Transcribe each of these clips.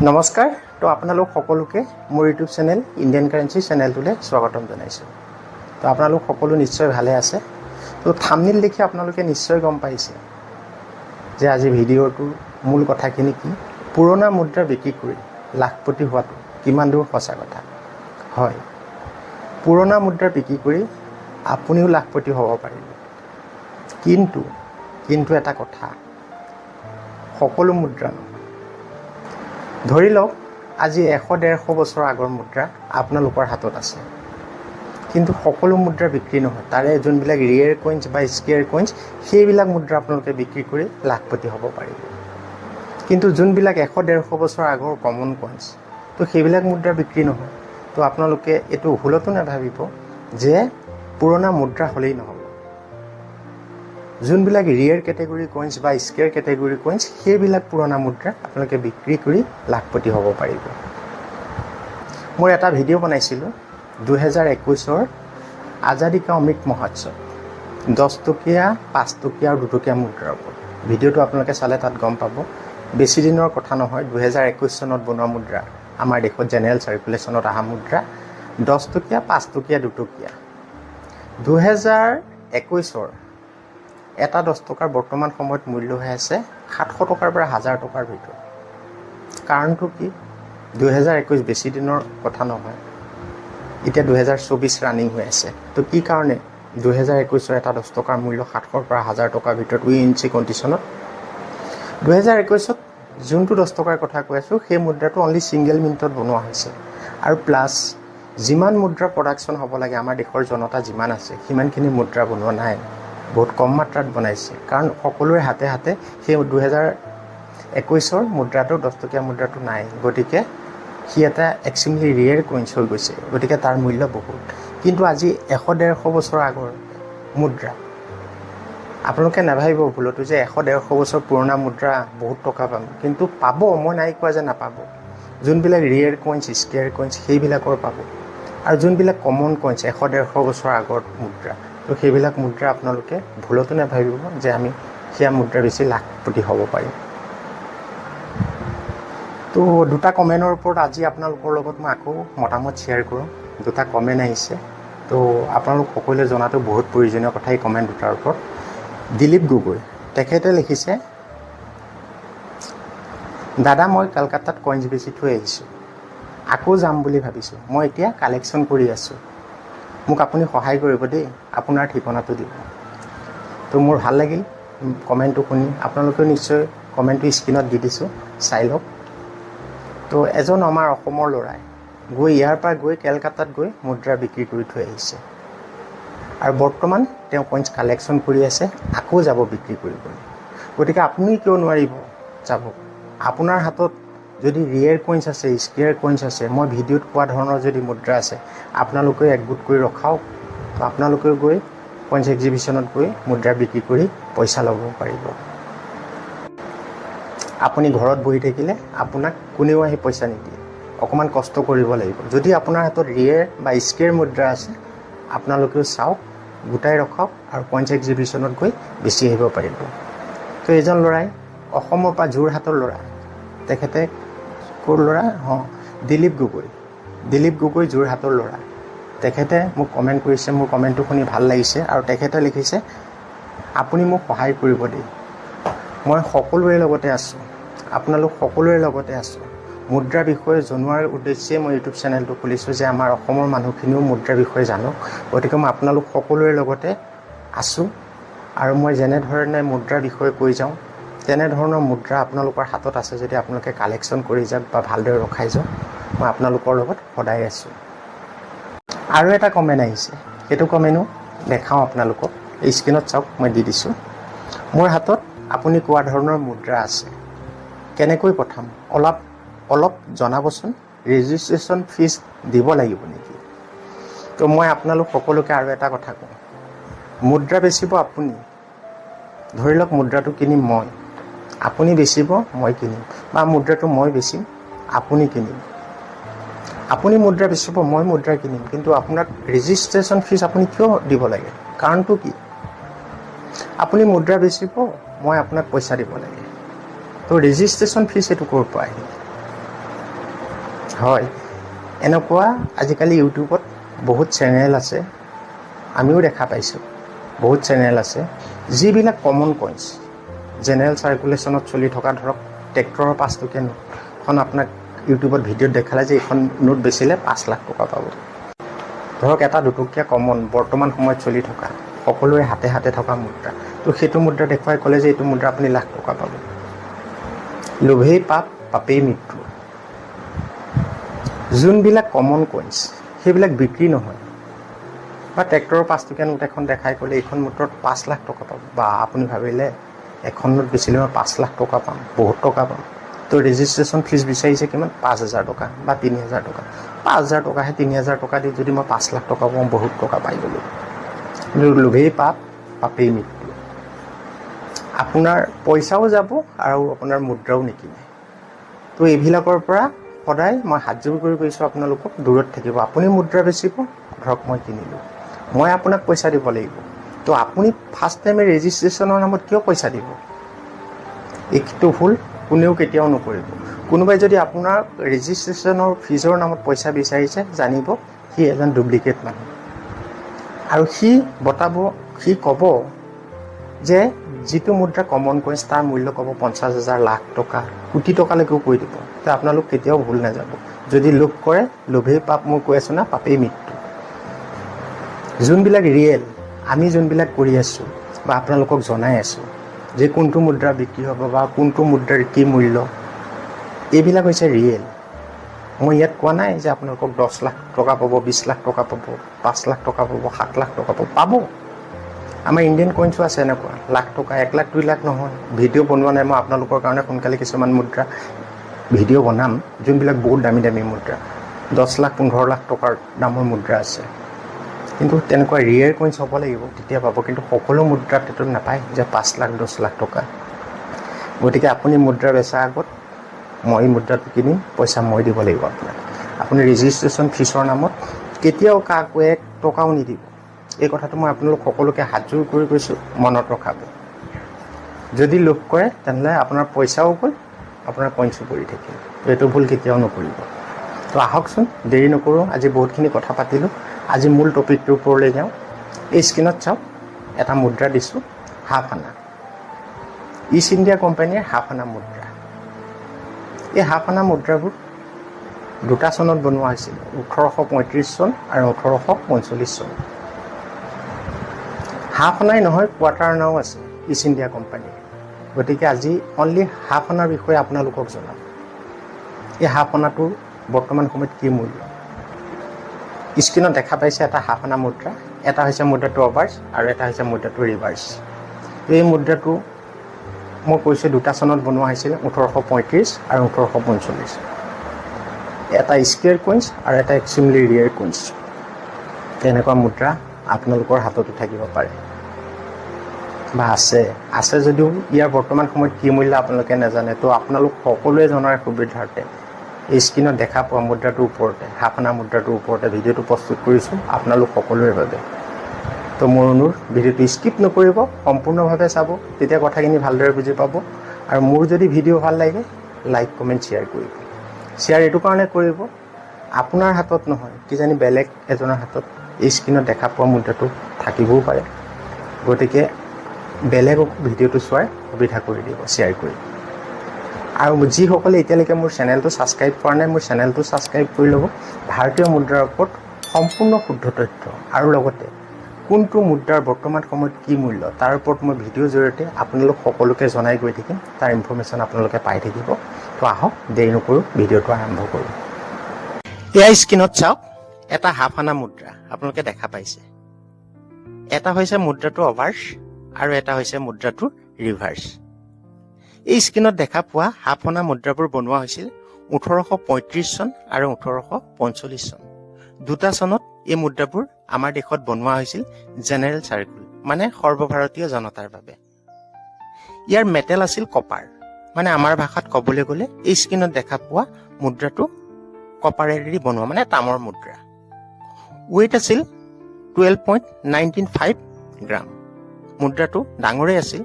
নমস্কাৰ তো আপোনালোক সকলোকে মোৰ ইউটিউব চেনেল ইণ্ডিয়ান কাৰেন্সি চেনেলটোলৈ স্বাগতম জনাইছোঁ। তো আপোনালোক সকলো নিশ্চয় ভালে আছে। তো থাম্বনেইল দেখি আপোনালোকে নিশ্চয় গম পাইছে যে আজি ভিডিঅ'টোৰ মূল কথাখিনি কি, পুৰণা মুদ্ৰা বিক্ৰী কৰি লাখপতি হোৱাটো কিমান দূৰ সঁচা কথা। হয়, পুৰণা মুদ্ৰা বিক্ৰী কৰি আপুনিও লাখপতি হ'ব পাৰিব, কিন্তু এটা কথা, সকলো মুদ্ৰা নহয়। ধৰি লওক আজি 100-150 বছৰ আগৰ মুদ্ৰা আপোনালোকৰ হাতত আছে, কিন্তু সকলো মুদ্ৰা বিক্ৰী নহয়। তাৰে যোনবিলাক ৰিয়েৰ কইন্স বা স্কেয়াৰ কইন্স সেইবিলাক মুদ্ৰা আপোনালোকে বিক্ৰী কৰি লাখপতি হ'ব পাৰিব। কিন্তু যোনবিলাক 100-150 বছৰ আগৰ কমন কইন্স, তো সেইবিলাক মুদ্ৰা বিক্ৰী নহয়। তো আপোনালোকে এইটো ভুলতো নাভাবিব যে পুৰণা মুদ্ৰা হ'লেই নহ'ব। যোনবিলাক ৰিয়েৰ কেটেগৰী কইন্স বা স্কেয়াৰ কেটেগৰী কইন্স সেইবিলাক পুৰণা মুদ্ৰা আপোনালোকে বিক্ৰী কৰি লাখপতি হ'ব পাৰিব। মই এটা ভিডিঅ' বনাইছিলোঁ 2021 আজাদী কা অমৃত মহোৎসৱ 10 টকীয়া, 5 টকীয়া আৰু 2 টকীয়া মুদ্ৰাৰ ওপৰত। ভিডিঅ'টো আপোনালোকে চালে তাত গম পাব। বেছি দিনৰ কথা নহয়, 2021 চনত বনোৱা মুদ্ৰা, আমাৰ দেশত জেনেৰেল চাৰ্কুলেশ্যনত অহা মুদ্ৰা 10 টকীয়া, 5 টকীয়া, 2 টকীয়া। 2021 এটা 10 টকাৰ বৰ্তমান সময়ত মূল্য হৈ আছে 700 টকাৰ পৰা 1000 টকাৰ ভিতৰত। কাৰণটো কি? 2021 বেছি দিনৰ কথা নহয়, এতিয়া 2024 ৰানিং হৈ আছে। তো কি কাৰণে 2021 এটা 10 টকাৰ মূল্য 700 পৰা 1000 টকাৰ ভিতৰত উইএনচি কণ্ডিশ্যনত? 2021 যোনটো 10 টকাৰ কথা কৈ আছোঁ সেই মুদ্ৰাটো অনলি ছিংগল মিনিটত বনোৱা হৈছে। আৰু প্লাছ যিমান মুদ্ৰা প্ৰডাকশ্যন হ'ব লাগে, আমাৰ দেশৰ জনতা যিমান আছে সিমানখিনি মুদ্ৰা বনোৱা নাই, বহুত কম মাত্ৰাত বনাইছে। কাৰণ সকলোৰে হাতে হাতে সেই 2021 মুদ্ৰাটো 10 টকীয়া মুদ্ৰাটো নাই, গতিকে সি এটা এক্সট্ৰিমলি ৰিয়েৰ কইন্স হৈ গৈছে, গতিকে তাৰ মূল্য বহুত। কিন্তু আজি 100-150 বছৰ আগৰ মুদ্ৰা, আপোনালোকে নাভাবিব ভুলতো যে 100-150 বছৰ পুৰণা মুদ্ৰা বহুত টকা পাম, কিন্তু পাব, মই নাই কোৱা যে নাপাব। যোনবিলাক ৰিয়েৰ কইন্স, স্কেয়াৰ কইন্স সেইবিলাকৰ পাব। আৰু যোনবিলাক কমন কইন্স 100-150 বছৰ আগৰ মুদ্ৰা, তো সেইবিলাক মুদ্ৰা আপোনালোকে ভুলতো নাভাবিব যে আমি সেয়া মুদ্ৰা বেছি লাখপতি হ'ব পাৰিম। তো দুটা কমেণ্টৰ ওপৰত আজি আপোনালোকৰ লগত মই আকৌ মতামত শ্বেয়াৰ কৰোঁ। দুটা কমেণ্ট আহিছে, তো আপোনালোক সকলোৱে জনাটো বহুত প্ৰয়োজনীয় কথা এই কমেণ্ট দুটাৰ ওপৰত। দিলীপ গগৈ তেখেতে লিখিছে, দাদা মই কলকাতাত কইন্স বেচি থৈ আহিছোঁ, আকৌ যাম বুলি ভাবিছোঁ। মই এতিয়া কালেকশ্যন কৰি আছোঁ, মোক আপুনি সহায় কৰিব দেই, আপোনাৰ ঠিকনাটো দিব। তো মোৰ ভাল লাগিল কমেণ্টটো শুনি। আপোনালোকেও নিশ্চয় কমেণ্টটো স্ক্ৰীণত দি দিছোঁ, চাই লওক। তো এজন আমাৰ অসমৰ ল'ৰাই ইয়াৰ পৰা গৈ কলকাতাত গৈ মুদ্ৰা বিক্ৰী কৰি থৈ আহিছে, আৰু বৰ্তমান তেওঁ কইন্স কালেকশ্যন কৰি আছে, আকৌ যাব বিক্ৰী কৰিবলৈ। গতিকে আপুনি কিয় নোৱাৰিব যাব? আপোনাৰ হাতত যদি ৰিয়েৰ কইন্স আছে, স্কেয়াৰ কইন্স আছে, মই ভিডিঅ'ত কোৱা ধৰণৰ যদি মুদ্ৰা আছে, আপোনালোকেও একগোট কৰি ৰখাওক। তো আপোনালোকেও গৈ কইন্স এক্সিবিশ্যনত গৈ মুদ্ৰা বিক্ৰী কৰি পইচা ল'ব পাৰিব। আপুনি ঘৰত বহি থাকিলে আপোনাক কোনেও আহি পইচা নিদিয়ে, অকণমান কষ্ট কৰিব লাগিব। যদি আপোনাৰ হাতত ৰিয়েৰ বা স্কেয়াৰ মুদ্ৰা আছে, আপোনালোকেও চাওক, গোটাই ৰখাওক আৰু কইন্স এক্সিবিশ্যনত গৈ বেচি আহিব পাৰিব। তো এজন ল'ৰাই অসমৰ পৰা, যোৰহাটৰ ল'ৰা, তেখেতে ক'ৰ ল'ৰা? দিলীপ গগৈ যোৰহাটৰ ল'ৰা। তেখেতে মোক কমেণ্ট কৰিছে, মোৰ কমেণ্টটো শুনি ভাল লাগিছে, আৰু তেখেতে লিখিছে, আপুনি মোক সহায় কৰিব দেই, মই সকলোৰে লগতে আছোঁ, আপোনালোক সকলোৰে লগতে আছোঁ। মুদ্ৰাৰ বিষয়ে জনোৱাৰ উদ্দেশ্যে মই ইউটিউব চেনেলটো খুলিছোঁ যে আমাৰ অসমৰ মানুহখিনিও মুদ্ৰাৰ বিষয়ে জানক। গতিকে মই আপোনালোক সকলোৰে লগতে আছোঁ, আৰু মই যেনেধৰণে মুদ্ৰাৰ বিষয়ে কৈ যাওঁ, তেনেধৰণৰ মুদ্ৰা আপোনালোকৰ হাতত আছে যদি আপোনালোকে কালেকশ্যন কৰি যাওক বা ভালদৰে ৰখাই যাওক, মই আপোনালোকৰ লগত সদায় আছোঁ। আৰু এটা কমেণ্ট আহিছে, সেইটো কমেণ্টো দেখাওঁ আপোনালোকক, এই স্ক্ৰীণত চাওক, মই দি দিছোঁ। মোৰ হাতত আপুনি কোৱা ধৰণৰ মুদ্ৰা আছে, কেনেকৈ পঠাম অলপ জনাবচোন, ৰেজিষ্ট্ৰেশ্যন ফিজ দিব লাগিব নেকি? তো মই আপোনালোক সকলোকে আৰু এটা কথা কওঁ, মুদ্ৰা বেচিব আপুনি, ধৰি লওক মুদ্ৰাটো কিনিম মই, আপুনি বেচিব, মই কিনিম, বা মুদ্ৰাটো মই বেচিম, আপুনি কিনিম। আপুনি মুদ্ৰা বেচিব, মই মুদ্ৰা কিনিম, কিন্তু আপোনাক ৰেজিষ্ট্ৰেশ্যন ফিজ আপুনি কিয় দিব লাগে? কাৰণটো কি? আপুনি মুদ্ৰা বেচিব, মই আপোনাক পইচা দিব লাগে, তো ৰেজিষ্ট্ৰেশ্যন ফিজ এইটো ক'ৰ পৰা আহিল? হয়, এনেকুৱা আজিকালি ইউটিউবত বহুত চেনেল আছে, আমিও দেখা পাইছোঁ বহুত চেনেল আছে যিবিলাক কমন কইন্স জেনেৰেল চাৰ্কুলেশ্যনত চলি থকা, ধৰক ট্ৰেক্টৰৰ 5 টকীয়া নোটখন আপোনাক ইউটিউবত ভিডিঅ'ত দেখালে যে এইখন নোট বেচিলে 5 লাখ টকা পাব। ধৰক এটা 2 টকীয়া কমন বৰ্তমান সময়ত চলি থকা সকলোৰে হাতে হাতে থকা মুদ্ৰা, তো সেইটো মুদ্ৰা দেখুৱাই ক'লে যে এইটো মুদ্ৰা আপুনি লাখ টকা পাব। লোভেই পাপ, পাপেই মৃত্যু। যোনবিলাক কমন কইন্স সেইবিলাক বিক্ৰী নহয়, বা ট্ৰেক্টৰৰ 5 টকীয়া নোট এখন দেখাই ক'লে এইখন মুদ্ৰাত 5 লাখ টকা পাব, বা আপুনি ভাবিলে এখন নোট বেচিলে মই 5 লাখ টকা পাম, বহুত টকা পাম। তো ৰেজিষ্ট্ৰেশ্যন ফিজ বিচাৰিছে কিমান? 5,000 টকা বা 3,000 টকা। 5,000 টকাহে 3,000 টকা দি যদি মই 5 লাখ টকা পাওঁ, বহুত টকা পাই গ'লোঁ। লোভেই পাপ, পাপেই মৃত্যু। আপোনাৰ পইচাও যাব আৰু আপোনাৰ মুদ্ৰাও নিকিনে। তো এইবিলাকৰ পৰা সদায় মই হাতযোৰ কৰি কৈছোঁ আপোনালোকক, দূৰত থাকিব। আপুনি মুদ্ৰা বেচিব, ধৰক মই কিনিলোঁ, মই আপোনাক পইচা দিব লাগিব। তো আপুনি ফাৰ্ষ্ট টাইমে ৰেজিষ্ট্ৰেশ্যনৰ নামত কিয় পইচা দিব? এইটো ভুল কোনেও কেতিয়াও নকৰিব। কোনোবাই যদি আপোনাৰ ৰেজিষ্ট্ৰেশ্যনৰ ফিজৰ নামত পইচা বিচাৰিছে, জানিব সি এজন ডুপ্লিকেট মানুহ। আৰু সি ক'ব যে যিটো মুদ্ৰা কমন কইন্স তাৰ মূল্য ক'ব 50,000, লাখ টকা, কোটি টকালৈকেও কৈ দিব। তো আপোনালোক কেতিয়াও ভুল নাযাব। যদি লোভ কৰে, লোভেই পাপ, মই কৈ আছোঁ না, পাপেই মৃত্যু। যোনবিলাক ৰিয়েল, আমি যোনবিলাক কৰি আছোঁ বা আপোনালোকক জনাই আছোঁ যে কোনটো মুদ্ৰা বিক্ৰী হ'ব বা কোনটো মুদ্ৰাৰ কি মূল্য, এইবিলাক হৈছে ৰিয়েল। মই ইয়াত কোৱা নাই যে আপোনালোকক 10 লাখ টকা পাব, 20 লাখ টকা পাব, 5 লাখ টকা পাব, 7 লাখ টকা পাব। আমাৰ ইণ্ডিয়ান কইন্সো আছে এনেকুৱা, লাখ টকা, 1 লাখ 2 লাখ নহয়। ভিডিঅ' বনোৱা নাই মই আপোনালোকৰ কাৰণে, সোনকালে কিছুমান মুদ্ৰা ভিডিঅ' বনাম যোনবিলাক বহুত দামী দামী মুদ্ৰা, 10 লাখ 15 লাখ টকাৰ দামৰ মুদ্ৰা আছে। কিন্তু তেনেকুৱা ৰিয়েৰ কইন্স হ'ব লাগিব, তেতিয়া পাব। কিন্তু সকলো মুদ্ৰাত এইটো নাপায় যে 5 লাখ 10 লাখ টকা। গতিকে আপুনি মুদ্ৰা বেচাৰ আগত মই মুদ্ৰাটো কিনিম, পইচা মই দিব লাগিব আপোনাক। আপুনি ৰেজিষ্ট্ৰেশ্যন ফিজৰ নামত কেতিয়াও কাকো 1 টকাও নিদিব। এই কথাটো মই আপোনালোক সকলোকে হাতযোৰ কৰি কৈছোঁ, মনত ৰখাব। যদি লোভ কৰে তেনেহ'লে আপোনাৰ পইচাও গ'ল, আপোনাৰ কইন্সো পৰি থাকিল। এইটো ভুল কেতিয়াও নকৰিব। তো আহকচোন, দেৰি নকৰোঁ, আজি বহুতখিনি কথা পাতিলোঁ। আজি মূল টপিকটোৰ ওপৰলৈ যাওঁ। এই স্ক্ৰীণত চাওক, এটা মুদ্ৰা দিছোঁ, হাফ আনা। ইষ্ট ইণ্ডিয়া কোম্পানীৰ হাফ আনা মুদ্ৰা। এই হাফ আনা মুদ্ৰাবোৰ 2টা চনত বনোৱা হৈছিল, 1835 চন আৰু 1845 চন। হাফ আনাই নহয়, কোৱাৰ্টাৰ আনাও আছে ইষ্ট ইণ্ডিয়া কোম্পানীৰ। গতিকে আজি অনলি হাফ আনাৰ বিষয়ে আপোনালোকক জনাম। এই হাফ আনাটোৰ বৰ্তমান সময়ত কি মূল্য? স্ক্ৰীণত দেখা পাইছে এটা হাফ আনা মুদ্ৰা। এটা হৈছে মুদ্ৰাটো অভাৰ্ছ আৰু এটা হৈছে মুদ্ৰাটো ৰিভাৰ্ছ। এই মুদ্ৰাটো মই কৈছোঁ 2টা চনত বনোৱা হৈছিল, 1835 আৰু 1845। এটা স্কেয়াৰ কইন্স আৰু এটা এক্সট্ৰিমলি ৰিয়েৰ কইন্স। তেনেকুৱা মুদ্ৰা আপোনালোকৰ হাততো থাকিব পাৰে বা আছে যদিও ইয়াৰ বৰ্তমান সময়ত কি মূল্য আপোনালোকে নাজানে। তো আপোনালোক সকলোৱে জনাৰ সুবিধাৰ্থে এই স্ক্ৰীণত দেখা পোৱা মুদ্ৰাটোৰ ওপৰতে, হাফ আনা মুদ্ৰাটোৰ ওপৰতে ভিডিঅ'টো প্ৰস্তুত কৰিছোঁ আপোনালোক সকলোৰে বাবে। তো মোৰ অনুৰোধ, ভিডিঅ'টো স্কিপ নকৰিব, সম্পূৰ্ণভাৱে চাব, তেতিয়া কথাখিনি ভালদৰে বুজি পাব। আৰু মোৰ যদি ভিডিঅ' ভাল লাগে, লাইক কমেণ্ট শ্বেয়াৰ কৰিব। শ্বেয়াৰ এইটো কাৰণে কৰিব, আপোনাৰ হাতত নহয়, কিজানি বেলেগ এজনৰ হাতত এই স্ক্ৰীণত দেখা পোৱা মুদ্ৰাটো থাকিবও পাৰে। গতিকে বেলেগক ভিডিঅ'টো চোৱাৰ সুবিধা কৰি দিব, শ্বেয়াৰ কৰি। আৰু যিসকলে এতিয়ালৈকে মোৰ চেনেলটো ছাবস্ক্ৰাইব কৰা নাই, মোৰ চেনেলটো ছাবস্ক্ৰাইব কৰি ল'ব। ভাৰতীয় মুদ্ৰাৰ ওপৰত সম্পূৰ্ণ শুদ্ধ তথ্য আৰু লগতে কোনটো মুদ্ৰাৰ বৰ্তমান সময়ত কি মূল্য, তাৰ ওপৰত মই ভিডিঅ'ৰ জৰিয়তে আপোনালোক সকলোকে জনাই গৈ থাকিম। তাৰ ইনফৰ্মেশ্যন আপোনালোকে পাই থাকিব। তো আহক, দেৰি নকৰোঁ, ভিডিঅ'টো আৰম্ভ কৰোঁ। এয়া স্ক্ৰীণত চাওক, এটা হাফ আনা মুদ্ৰা আপোনালোকে দেখা পাইছে। এটা হৈছে মুদ্ৰাটো অভাৰ্ছ আৰু এটা হৈছে মুদ্ৰাটো ৰিভাৰ্ছ। এই স্ক্ৰীণত দেখা পোৱা হাফ আনা মুদ্ৰাবোৰ বনোৱা হৈছিল 1835 চন আৰু 1845 চন। 2টা চনত এই মুদ্ৰাবোৰ আমাৰ দেশত বনোৱা হৈছিল জেনেৰেল চাৰ্কুল, মানে সৰ্বভাৰতীয় জনতাৰ বাবে। ইয়াৰ মেটেল আছিল কপাৰ, মানে আমাৰ ভাষাত ক'বলৈ গ'লে এই স্ক্ৰীণত দেখা পোৱা মুদ্ৰাটো কপাৰেৰে বনোৱা, মানে তামৰ মুদ্ৰা। ৱেইট আছিল 12.195 গ্ৰাম। মুদ্ৰাটো ডাঙৰেই আছিল।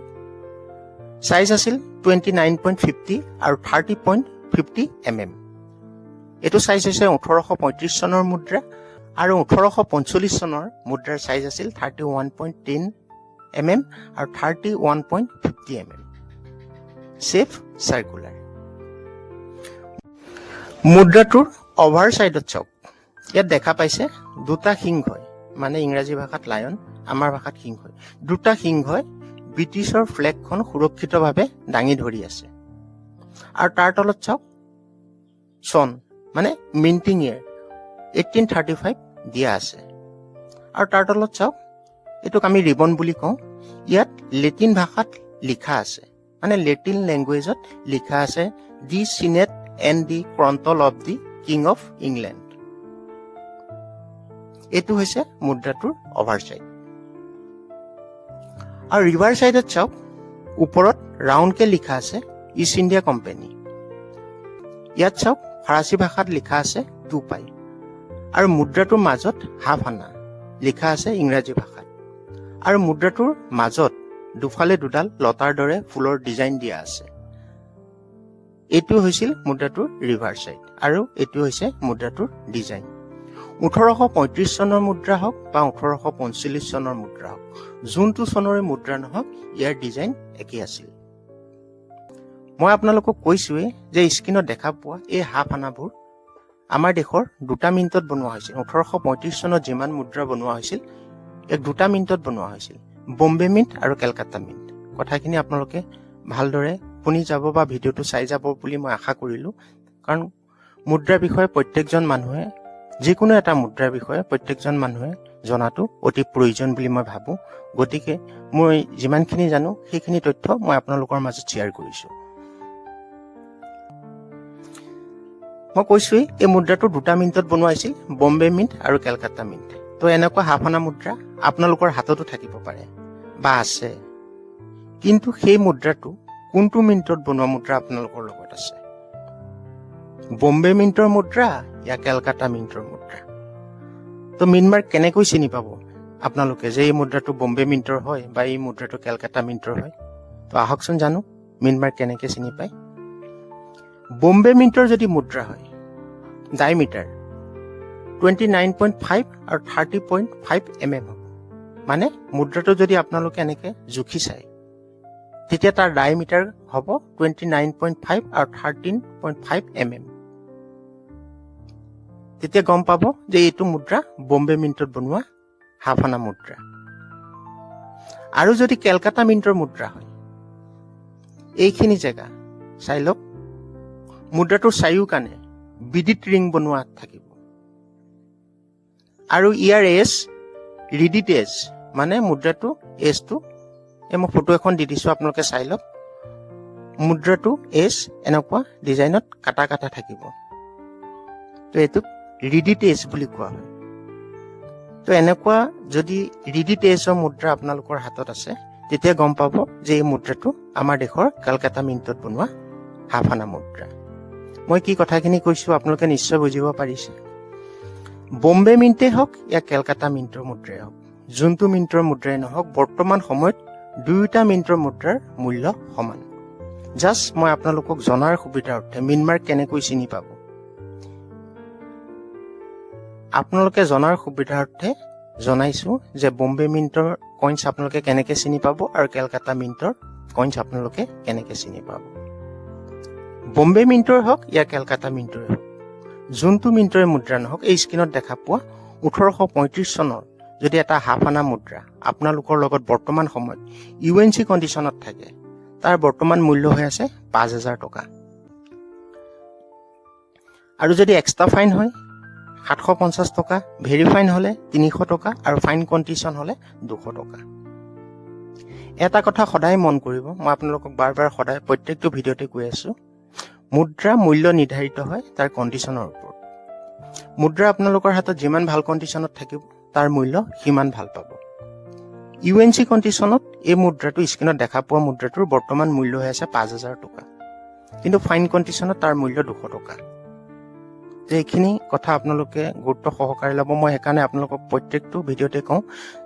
চাইজ আছিল 29.50 আৰু 30.50 mm। এইটো চাইজ হৈছে 1835 চনৰ মুদ্ৰা আৰু 1845 চনৰ মুদ্ৰাৰ চাইজ আছিল 31.10 mm আৰু 31.50 mm। Shape circular. মুদ্ৰাটোৰ অভাৰ চাইডত চাওক, ইয়াত দেখা পাইছে দুটা সিংহই, মানে ইংৰাজী ভাষাত লায়ন, আমাৰ ভাষাত সিংহই, দুটা সিংহই ব্ৰিটিছৰ ফ্লেগখন সুৰক্ষিতভাৱে দাঙি ধৰি আছে। আৰু তাৰ তলত চাওক চন, মানে মিণ্টিং ইয়েৰ 1835 দিয়া আছে। আৰু তাৰ তলত চাওক, এইটোক আমি ৰিবন বুলি কওঁ, ইয়াত লেটিন ভাষাত লিখা আছে, মানে লেটিন লেংগুৱেজত লিখা আছে দি চিনেট এণ্ড দি ক্ৰণ্টল of the king of England. এইটো হৈছে মুদ্ৰাটোৰ অভাৰ চাইড। আৰু ৰিভাৰ চাইডত চাওক, ওপৰত ৰাউণ্ডকে লিখা আছে ইষ্ট ইণ্ডিয়া কোম্পানী। ইয়াত চাওক ফৰাচী ভাষাত লিখা আছে 2 পাই আৰু মুদ্ৰাটোৰ মাজত হাফ আনা লিখা আছে ইংৰাজী ভাষাত। আৰু মুদ্ৰাটোৰ মাজত দুফালে দুডাল লতাৰ দৰে ফুলৰ ডিজাইন দিয়া আছে। এইটো হৈছিল মুদ্ৰাটোৰ ৰিভাৰ চাইড আৰু এইটো হৈছে মুদ্ৰাটোৰ ডিজাইন। 1835 চনৰ মুদ্ৰা হওক বা 1845 চনৰ মুদ্ৰা হওক, যোনটো চনৰে মুদ্ৰা নহওক, ইয়াৰ ডিজাইন একেই আছিল। মই আপোনালোকক কৈছোৱেই যে স্ক্ৰীণত দেখা পোৱা এই হাফ আনাবোৰ আমাৰ দেশৰ 2 মিনিটত বনোৱা হৈছিল। 1835 চনত যিমান মুদ্ৰা বনোৱা হৈছিল, এক 2 মিনিটত বনোৱা হৈছিল, বম্বে মিণ্ট আৰু কেলকাতা মিণ্ট। কথাখিনি আপোনালোকে ভালদৰে শুনি যাব বা ভিডিঅ'টো চাই যাব বুলি মই আশা কৰিলোঁ, কাৰণ মুদ্ৰাৰ বিষয়ে প্ৰত্যেকজন মানুহে, যিকোনো এটা মুদ্ৰাৰ বিষয়ে প্ৰত্যেকজন মানুহে জনাটো অতি প্ৰয়োজন বুলি মই ভাবোঁ। গতিকে মই যিমানখিনি জানো সেইখিনি তথ্য মই আপোনালোকৰ মাজত শ্বেয়াৰ কৰিছোঁ। মই কৈছোৱেই এই মুদ্ৰাটো 2 মিনিটত বনোৱা হৈছিল, বম্বে মিণ্ট আৰু কেলকাতা মিণ্ট। তো এনেকুৱা হাফ আনা মুদ্ৰা আপোনালোকৰ হাততো থাকিব পাৰে বা আছে, কিন্তু সেই মুদ্ৰাটো কোনটো মিনিটত বনোৱা মুদ্ৰা আপোনালোকৰ লগত আছে? বম্বে মিণ্টৰ মুদ্ৰা या কেলকাতা মিণ্টৰ মুদ্ৰা? তো মিনমাৰ্ক কেনেকৈ চিনি পাব আপোনালোকে যে এই মুদ্ৰাটো বম্বে মিণ্টৰ হয় বা এই মুদ্ৰাটো কেলকাতা মিণ্টৰ হয়? তো আহকচোন জানো মিনমাৰ্ক কেনেকৈ চিনি পায়। বম্বে মিণ্টৰ যদি মুদ্ৰা হয়, ডায়মিটাৰ 29.5 আৰু 30.5 mm হ'ব। মানে মুদ্ৰাটো যদি আপোনালোকে এনেকৈ জুখি চায়, তেতিয়া তাৰ ডায়মিটাৰ হ'ব 29.5 আৰু 13.5 mm। তেতিয়া গম পাব যে এইটো মুদ্ৰা বম্বে মিণ্টত বনোৱা হাফ আনা মুদ্ৰা। আৰু যদি কেলকাতা মিণ্টৰ মুদ্ৰা হয়, এইখিনি জেগা চাই লওক, মুদ্ৰাটোৰ চাৰিওকাণে বিদিত ৰিং বনোৱা থাকিব আৰু ইয়াৰ এজ ৰিডিট এজ, মানে মুদ্ৰাটো এজটো, মই ফটো এখন দি দিছোঁ, আপোনালোকে চাই লওক। মুদ্ৰাটো এজ এনেকুৱা ডিজাইনত কাটা কাটা থাকিব, তো এইটোক ৰিডিট এজ বুলি কোৱা হয়। তো এনেকুৱা যদি ৰিডিট এজৰ মুদ্ৰা আপোনালোকৰ হাতত আছে, তেতিয়া গম পাব যে এই মুদ্ৰাটো আমাৰ দেশৰ কেলকাতা মিণ্টত বনোৱা হাফ আনা মুদ্ৰা। মই কি কথাখিনি কৈছোঁ আপোনালোকে নিশ্চয় বুজিব পাৰিছে। বম্বে মিণ্টেই হওক या কেলকাতা মিণ্টৰ মুদ্ৰাই হওক, যোনটো মিণ্টৰ মুদ্ৰাই নহওক, বৰ্তমান সময়ত দুয়োটা মিণ্টৰ মুদ্ৰাৰ মূল্য সমান। জাষ্ট মই আপোনালোকক জনাৰ সুবিধাৰ্থে মিনমাৰ্ক কেনেকৈ চিনি পাব, আপোনালোকে জনাৰ সুবিধাৰ্থে জনাইছোঁ যে বম্বে মিণ্টৰ কইন্স আপোনালোকে কেনেকৈ চিনি পাব আৰু কেলকাতা মিণ্টৰ কইন্স আপোনালোকে কেনেকৈ চিনি পাব। বম্বে মিণ্টৰ হওক या কেলকাতা মিণ্টৰে হওক, যোনটো মিণ্টৰে মুদ্ৰা নহওক, এই স্ক্ৰীণত দেখা পোৱা 1835 চনৰ যদি এটা হাফ আনা মুদ্ৰা আপোনালোকৰ লগত বৰ্তমান সময়ত UNC কণ্ডিশ্যনত থাকে, তাৰ বৰ্তমান মূল্য হৈ আছে 5,000 টকা। আৰু যদি এক্সট্ৰা ফাইন হয় 750 টকা, ভেৰি ফাইন হ'লে 300 টকা আৰু ফাইন কণ্ডিশ্যন হ'লে 200 টকা। এটা কথা সদায় মন কৰিব, মই আপোনালোকক বাৰ বাৰ সদায় প্ৰত্যেকটো ভিডিঅ'তে কৈ আছোঁ, মুদ্ৰা মূল্য নিৰ্ধাৰিত হয় তাৰ কণ্ডিশ্যনৰ ওপৰত। মুদ্ৰা আপোনালোকৰ হাতত যিমান ভাল কণ্ডিশ্যনত থাকিব, তাৰ মূল্য সিমান ভাল পাব। UNC কণ্ডিশ্যনত এই মুদ্ৰাটো, স্ক্ৰীণত দেখা পোৱা মুদ্ৰাটোৰ বৰ্তমান মূল্য হৈ আছে 5,000 টকা, কিন্তু ফাইন কণ্ডিশ্যনত তাৰ মূল্য 200 টকা। যে এইখিনি কথা আপোনালোকে গুৰুত্ব সহকাৰে ল'ব। মই সেইকাৰণে আপোনালোকক প্ৰত্যেকটো ভিডিঅ'তে কওঁ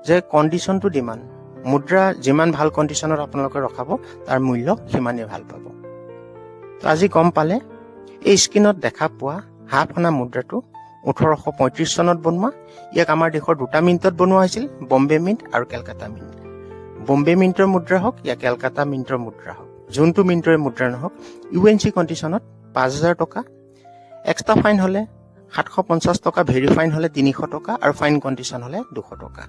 যে কণ্ডিশ্যনটো ডিমাণ্ড, মুদ্ৰা যিমান ভাল কণ্ডিশ্যনত আপোনালোকে ৰখাব, তাৰ মূল্য সিমানেই ভাল পাব। তো আজি গম পালে, এই স্ক্ৰীণত দেখা পোৱা হাফ অনা মুদ্ৰাটো 1835 চনত বনোৱা। ইয়াক আমাৰ দেশৰ দুটা মিণ্টত বনোৱা হৈছিল, বম্বে মিণ্ট আৰু কেলকাতা মিণ্ট। বম্বে মিণ্টৰ মুদ্ৰা হওক या কেলকাতা মিণ্টৰ মুদ্ৰা হওক, যোনটো মিণ্টৰে মুদ্ৰা নহওক, UNC কণ্ডিশ্যনত 5,000 টকা, এক্সট্ৰা ফাইন হ'লে 750 টকা, ভেৰি ফাইন হ'লে 300 টকা আৰু ফাইন কণ্ডিশ্যন হ'লে 200 টকা।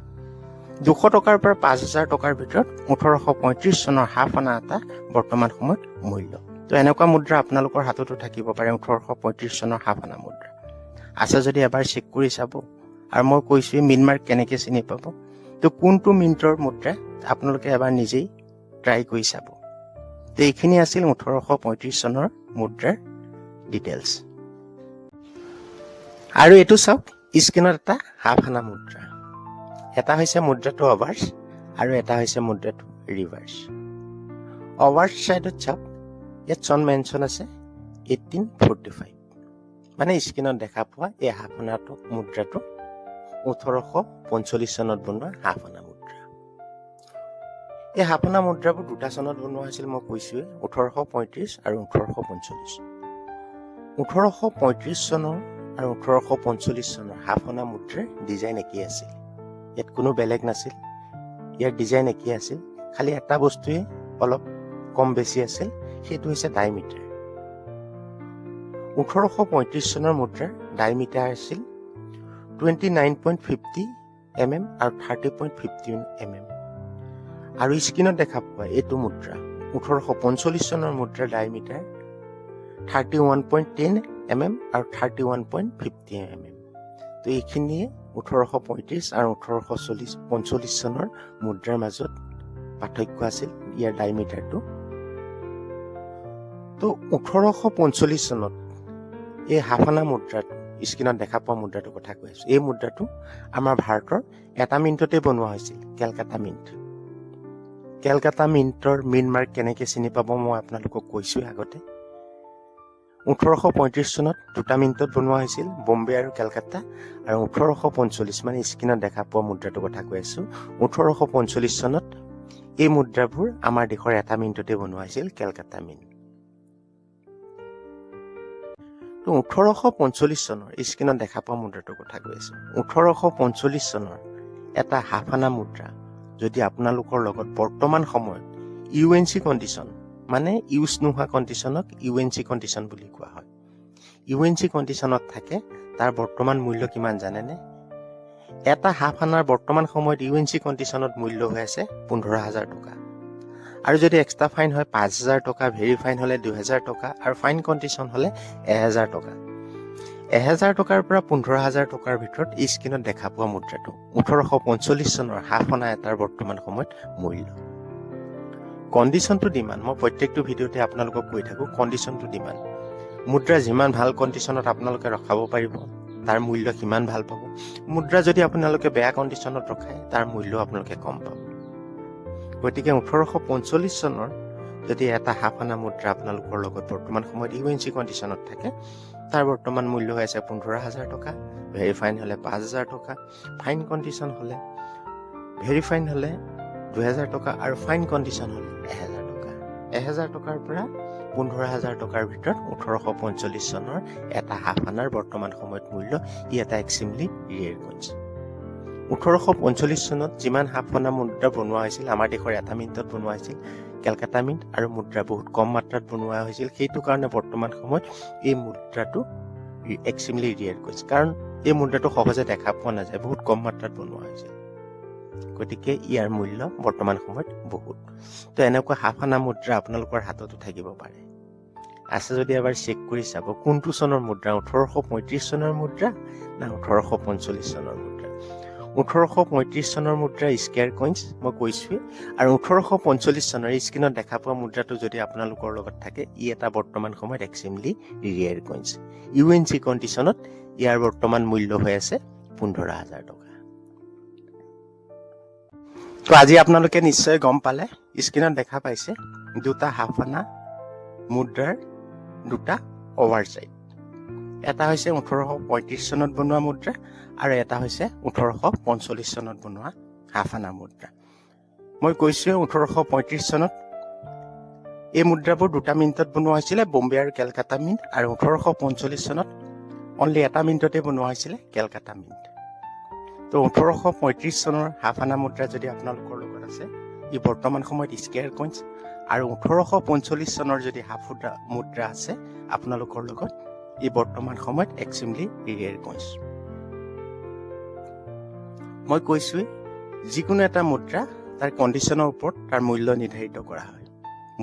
200 টকাৰ পৰা 5,000 টকাৰ ভিতৰত 1835 চনৰ হাফ অনা এটা বৰ্তমান সময়ত মূল্য। তো এনেকুৱা মুদ্ৰা আপোনালোকৰ হাততো থাকিব পাৰে, 1835 চনৰ হাফ অনা মুদ্ৰা আছে যদি এবাৰ চেক কৰি চাব। আৰু মই কৈছোঁৱেই মিন মাৰ্ক কেনেকৈ চিনি পাব। তো কোনটো মিণ্টৰ মুদ্ৰা আপোনালোকে এবাৰ নিজেই ট্ৰাই কৰি চাব। তো এইখিনি আছিল 1835 চনৰ মুদ্ৰাৰ ডিটেইলছ। আৰু এইটো চাওক, স্ক্ৰীনত এটা হাফ অনা মুদ্ৰা। এটা হৈছে মুদ্ৰাটো অভাৰ্ছ আৰু এটা হৈছে মুদ্ৰাটো ৰিভাৰ্ছ। অভাৰ্ছ ছাইডত চাওক, ইয়াত চন মেনশ্যন আছে 1845, মানে স্ক্ৰীনত দেখা পোৱা এই হাফ অনাটো মুদ্ৰাটো 1845 চনত বনোৱা হাফ অনা মুদ্ৰা। এই হাফ অনা মুদ্ৰাবোৰ দুটা চনত বনোৱা হৈছিল, মই কৈছোঁৱে 1835 আৰু 1845। 1835 চনৰ আৰু 1845 চনৰ হাফ অনা মুদ্ৰাৰ ডিজাইন একেই আছিল, ইয়াত কোনো বেলেগ নাছিল। ইয়াৰ ডিজাইন একেই আছিল, খালি এটা বস্তুৱে অলপ কম বেছি আছিল, সেইটো হৈছে ডায়মিটাৰ। 1835 চনৰ মুদ্ৰাৰ ডায়মিটাৰ আছিল 29.50 mm আৰু 30.50 mm। আৰু স্ক্ৰীনত দেখা পোৱা এইটো মুদ্ৰা 1845 চনৰ মুদ্ৰাৰ ডায়মিটাৰ 31.10 mm আৰু 31.50 mm। তো এইখিনিয়ে 1835 আৰু 1845 চনৰ মুদ্ৰাৰ মাজত পাৰ্থক্য আছিল, ইয়াৰ ডায়মিটাৰটো। তো 1845 চনত এই হাফ অনা মুদ্ৰাটো, স্ক্ৰীনত দেখা পোৱা মুদ্ৰাটোৰ কথা কৈ আছোঁ, এই মুদ্ৰাটো আমাৰ ভাৰতৰ এটা মিণ্টতে বনোৱা হৈছিল, কেলকাতা মিণ্ট। কেলকাতা মিণ্টৰ মিন মাৰ্ক কেনেকৈ চিনি পাব মই আপোনালোকক কৈছোঁৱে আগতে। 1835 চনত দুটা মিণ্টত বনোৱা হৈছিল, বম্বে আৰু কেলকাতা। আৰু 1845, মানে স্ক্ৰীনত দেখা পোৱা মুদ্ৰাটোৰ কথা কৈ আছোঁ, 1845 চনত এই মুদ্ৰাবোৰ আমাৰ দেশৰ এটা মিণ্টতে বনোৱা হৈছিল, কেলকাতা মিণ্ট। তো 1845 চনৰ স্ক্ৰীনত দেখা পোৱা মুদ্ৰাটোৰ কথা কৈ আছোঁ, 1845 চনৰ এটা হাফ অনা মুদ্ৰা যদি আপোনালোকৰ লগত বৰ্তমান সময়ত UNC কণ্ডিশ্যন, মানে ইউজ নোহোৱা কণ্ডিশ্যনক UNC কণ্ডিশ্যন বুলি কোৱা হয়, UNC কণ্ডিশ্যনত থাকে, তাৰ বৰ্তমান মূল্য কিমান জানেনে? এটা হাফ অনাৰ বৰ্তমান সময়ত UNC কণ্ডিশ্যনত মূল্য হৈ আছে 15,000 টকা। আৰু যদি এক্সট্ৰা ফাইন হয় 5,000 টকা, ভেৰি ফাইন হ'লে 2,000 টকা আৰু ফাইন কণ্ডিশ্যন হ'লে 1,000 টকা। 1,000 টকাৰ পৰা 15,000 টকাৰ ভিতৰত স্ক্ৰীনত দেখা পোৱা মুদ্ৰাটো 1845 চনৰ হাফ অনা এটাৰ বৰ্তমান সময়ত মূল্য। কণ্ডিশ্যনটো ডিমাণ্ড, মই প্ৰত্যেকটো ভিডিঅ'তে আপোনালোকক কৈ থাকোঁ, কণ্ডিশ্যনটো ডিমাণ্ড। মুদ্ৰা যিমান ভাল কণ্ডিশ্যনত আপোনালোকে ৰখাব পাৰিব, তাৰ মূল্য সিমান ভাল পাব। মুদ্ৰা যদি আপোনালোকে বেয়া কণ্ডিশ্যনত ৰখায়, তাৰ মূল্য আপোনালোকে কম পাব। গতিকে 1845 চনৰ যদি এটা হাফ অনা মুদ্ৰা আপোনালোকৰ লগত বৰ্তমান সময়ত UNC কণ্ডিশ্যনত থাকে, তাৰ বৰ্তমান মূল্য হৈ আছে 15,000 টকা, ভেৰি ফাইন হ'লে 5,000 টকা, ফাইন কণ্ডিশ্যন হ'লে, ভেৰি ফাইন হ'লে 2,000 টকা আৰু ফাইন কণ্ডিশ্যন হ'লে 1,000 টকা। 1,000 টকাৰ পৰা 15,000 টকাৰ ভিতৰত 1845 চনৰ এটা হাফ অনাৰ বৰ্তমান সময়ত মূল্য, ই এটা এক্সট্ৰিমলি ৰেয়াৰ কইন্স। 1845 চনত যিমান হাফ অনা মুদ্ৰা বনোৱা হৈছিল, আমাৰ দেশৰ এটা মিণ্টত বনোৱা হৈছিল, কেলকাতা মিণ্ট, আৰু মুদ্ৰা বহুত কম মাত্ৰাত বনোৱা হৈছিল। সেইটো কাৰণে বৰ্তমান সময়ত এই মুদ্ৰাটো এক্সট্ৰিমলি ৰেয়াৰ কইন্স, কাৰণ এই মুদ্ৰাটো সহজে দেখা পোৱা নাযায়, বহুত কম মাত্ৰাত বনোৱা হৈছিল। গতিকে ইয়াৰ মূল্য বৰ্তমান সময়ত বহুত। তো এনেকুৱা হাফ অনা মুদ্ৰা আপোনালোকৰ হাততো থাকিব পাৰে, আছে যদি এবাৰ চেক কৰি চাব কোনটো চনৰ মুদ্ৰা, 1835 চনৰ মুদ্ৰা না 1845 চনৰ মুদ্ৰা। 1835 চনৰ মুদ্ৰা স্কেয়াৰ কইন্স মই কৈছোঁৱে, আৰু 1845 চনৰ স্ক্ৰীনত দেখা পোৱা মুদ্ৰাটো যদি আপোনালোকৰ লগত থাকে, ই এটা বৰ্তমান সময়ত এক্সট্ৰিমলি ৰেয়াৰ কইন্স। UNC কণ্ডিশ্যনত ইয়াৰ বৰ্তমান মূল্য হৈ আছে 15,000 টকা। তো আজি আপোনালোকে নিশ্চয় গম পালে, স্ক্ৰীনত দেখা পাইছে দুটা হাফ অনা মুদ্ৰাৰ দুটা অভাৰ ছাইড। এটা হৈছে 1835 চনত বনোৱা মুদ্ৰা আৰু এটা হৈছে 1845 চনত বনোৱা হাফ অনা মুদ্ৰা। মই কৈছোঁৱে 1835 চনত এই মুদ্ৰাবোৰ দুটা মিণ্টত বনোৱা হৈছিলে, বম্বে আৰু কেলকাতা মিণ্ট, আৰু 1845 চনত অনলি এটা মিনিটতে বনোৱা হৈছিলে কেলকাতা মিণ্ট। তো 1835 চনৰ হাফ আনা মুদ্ৰা যদি আপোনালোকৰ লগত আছে, ই বৰ্তমান সময়ত স্কেয়াৰ কইন্স। আৰু 1845 চনৰ যদি হাফ মুদ্ৰা আছে আপোনালোকৰ লগত, ই বৰ্তমান সময়ত এক্সট্ৰিমলি ৰেয়াৰ কইন্স। মই কৈছোঁৱেই, যিকোনো এটা মুদ্ৰা তাৰ কণ্ডিশ্যনৰ ওপৰত তাৰ মূল্য নিৰ্ধাৰিত কৰা হয়।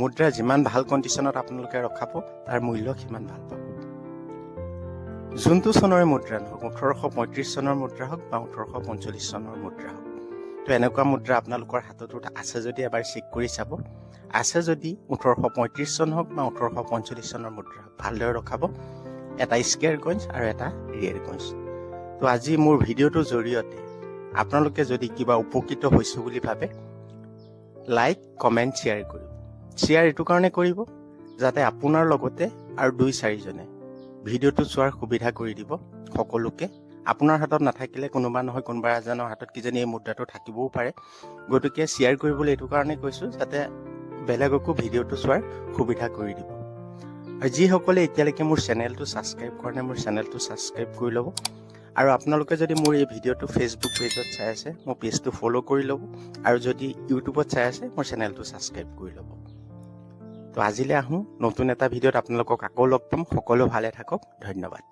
মুদ্ৰা যিমান ভাল কণ্ডিশ্যনত আপোনালোকে ৰখাব, তাৰ মূল্য সিমান ভাল পাব। যোনটো চনৰে মুদ্ৰা নহওক, 1835 চনৰ মুদ্ৰা হওক বা 1845 চনৰ মুদ্ৰা হওক, তো এনেকুৱা মুদ্ৰা আপোনালোকৰ হাতত আছে যদি এবাৰ চেক কৰি চাব। আছে যদি 1835 চন হওক বা 1845 চনৰ মুদ্ৰা হওক, ভালদৰে ৰখাব। এটা স্কেয়াৰ কইন্স আৰু এটা ৰিয়েৰ কইন্স। তো আজি মোৰ ভিডিঅ'টোৰ জৰিয়তে আপোনালোকে যদি কিবা উপকৃত হৈছোঁ বুলি ভাবে, লাইক, কমেণ্ট, শ্বেয়াৰ কৰিব। শ্বেয়াৰ এইটো কাৰণে কৰিব যাতে আপোনাৰ লগতে আৰু 2-4জনে ভিডিঅ'টো চোৱাৰ সুবিধা কৰি দিব সকলোকে। আপোনাৰ হাতত নাথাকিলে কোনোবা নহয় কোনোবা এজনৰ হাতত কিজানি এই মুদ্ৰাটো থাকিবও পাৰে। গতিকে শ্বেয়াৰ কৰিবলৈ এইটো কাৰণে কৈছোঁ যাতে বেলেগকো ভিডিঅ'টো চোৱাৰ সুবিধা কৰি দিব। আৰু যিসকলে এতিয়ালৈকে মোৰ চেনেলটো ছাবস্ক্ৰাইব কৰা নাই, মোৰ চেনেলটো ছাবস্ক্ৰাইব কৰি ল'ব। আৰু আপোনালোকে যদি মোৰ এই ভিডিঅ'টো ফেচবুক পেজত চাই আছে, মোৰ পেজটো ফ'ল' কৰি ল'ব। আৰু যদি ইউটিউবত চাই আছে, মোৰ চেনেলটো ছাবস্ক্ৰাইব কৰি ল'ব। তো আজিলৈ আহোঁ নতুন এটা ভিডিঅ'ত আপোনালোকক আকৌ লগ পাম। সকলো ভালে থাকক। ধন্যবাদ।